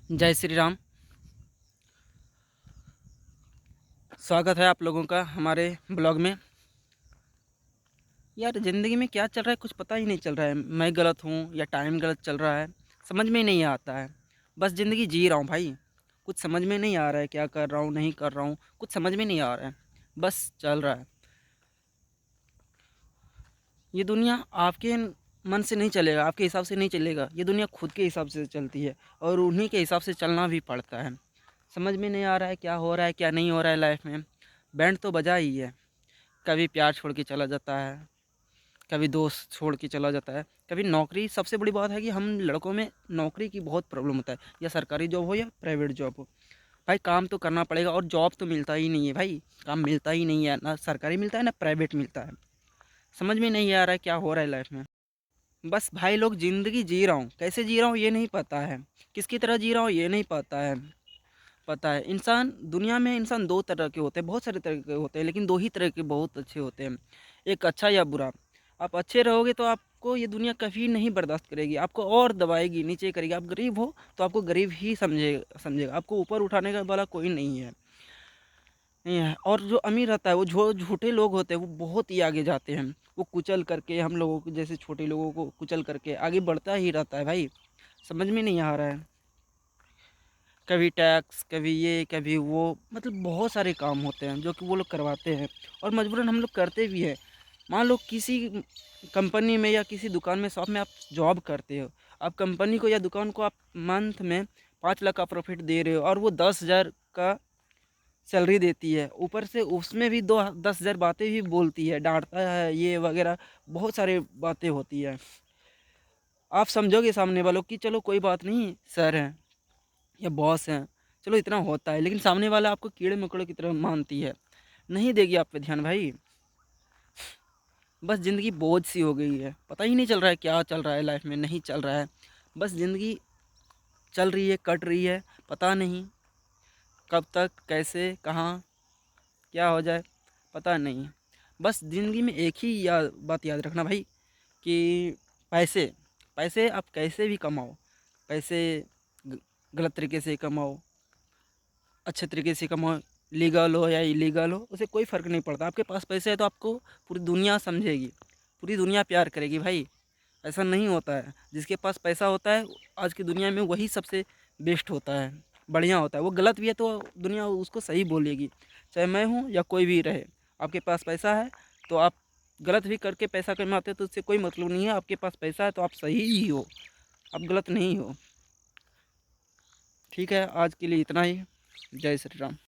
जय श्री राम। स्वागत है आप लोगों का हमारे ब्लॉग में। यार ज़िंदगी में क्या चल रहा है कुछ पता ही नहीं चल रहा है। मैं गलत हूँ या टाइम गलत चल रहा है, समझ में ही नहीं आता है। बस ज़िंदगी जी रहा हूँ भाई। कुछ समझ में नहीं आ रहा है, क्या कर रहा हूँ नहीं कर रहा हूँ, कुछ समझ में नहीं आ रहा है। बस चल रहा है। ये दुनिया आपके मन से नहीं चलेगा, आपके हिसाब से नहीं चलेगा। ये दुनिया खुद के हिसाब से चलती है और उन्हीं के हिसाब से चलना भी पड़ता है। समझ में नहीं आ रहा है क्या हो रहा है क्या नहीं हो रहा है लाइफ में। बैंड तो बजा ही है। कभी प्यार छोड़ के चला जाता है, कभी दोस्त छोड़ के चला जाता है, कभी नौकरी। सबसे बड़ी बात है कि हम लड़कों में नौकरी की बहुत प्रॉब्लम होता है, या सरकारी जॉब हो या प्राइवेट जॉब हो। भाई काम तो करना पड़ेगा और जॉब तो मिलता ही नहीं है भाई। काम मिलता ही नहीं है, ना सरकारी मिलता है ना प्राइवेट मिलता है। समझ में नहीं आ रहा है क्या हो रहा है लाइफ में। बस भाई लोग ज़िंदगी जी रहा हूँ, कैसे जी रहा हूँ ये नहीं पता है, किसकी तरह जी रहा हूँ ये नहीं पता है। पता है इंसान, दुनिया में इंसान दो तरह के होते हैं, बहुत सारे तरह के होते हैं, लेकिन दो ही तरह के बहुत अच्छे होते हैं, एक अच्छा या बुरा। आप अच्छे रहोगे तो आपको ये दुनिया कभी नहीं बर्दाश्त करेगी, आपको और दबाएगी, नीचे करेगी। आप गरीब हो तो आपको गरीब ही समझेगा, आपको ऊपर उठाने का वाला कोई नहीं है। और जो अमीर रहता है वो झूठे लोग होते हैं, वो बहुत ही आगे जाते हैं। वो कुचल करके हम लोगों को, जैसे छोटे लोगों को कुचल करके आगे बढ़ता ही रहता है भाई। समझ में नहीं आ रहा है। कभी टैक्स, कभी ये कभी वो, मतलब बहुत सारे काम होते हैं जो कि वो लोग करवाते हैं और मजबूरन हम लोग करते भी हैं। मान लो किसी कंपनी में या किसी दुकान में, शॉप में आप जॉब करते हो। आप कंपनी को या दुकान को आप मंथ में 5 लाख का प्रॉफिट दे रहे हो और वो 10,000 का सैलरी देती है। ऊपर से उसमें भी 10,000 बातें भी बोलती है, डांटता है ये वगैरह, बहुत सारे बातें होती है। आप समझोगे सामने वालों की, चलो कोई बात नहीं, सर हैं या बॉस हैं, चलो इतना होता है, लेकिन सामने वाला आपको कीड़े मकोड़े की तरह मानती है, नहीं देगी आप पे ध्यान भाई। बस ज़िंदगी बोझ सी हो गई है, पता ही नहीं चल रहा है क्या चल रहा है लाइफ में, नहीं चल रहा है। बस ज़िंदगी चल रही है, कट रही है, पता नहीं कब तक, कैसे, कहाँ, क्या हो जाए, पता नहीं। बस ज़िंदगी में एक ही बात याद रखना भाई, कि पैसे पैसे आप कैसे भी कमाओ। पैसे ग- गलत तरीके से कमाओ, अच्छे तरीके से कमाओ, लीगल हो या इलीगल हो, उसे कोई फ़र्क नहीं पड़ता। आपके पास पैसे है तो आपको पूरी दुनिया समझेगी, पूरी दुनिया प्यार करेगी भाई। ऐसा नहीं होता है, जिसके पास पैसा होता है आज की दुनिया में वही सबसे बेस्ट होता है, बढ़िया होता है। वो गलत भी है तो दुनिया उसको सही बोलेगी, चाहे मैं हूँ या कोई भी रहे। आपके पास पैसा है तो आप गलत भी करके पैसा कमाते हो तो उससे कोई मतलब नहीं है। आपके पास पैसा है तो आप सही ही हो, आप गलत नहीं हो। ठीक है, आज के लिए इतना ही। जय श्री राम।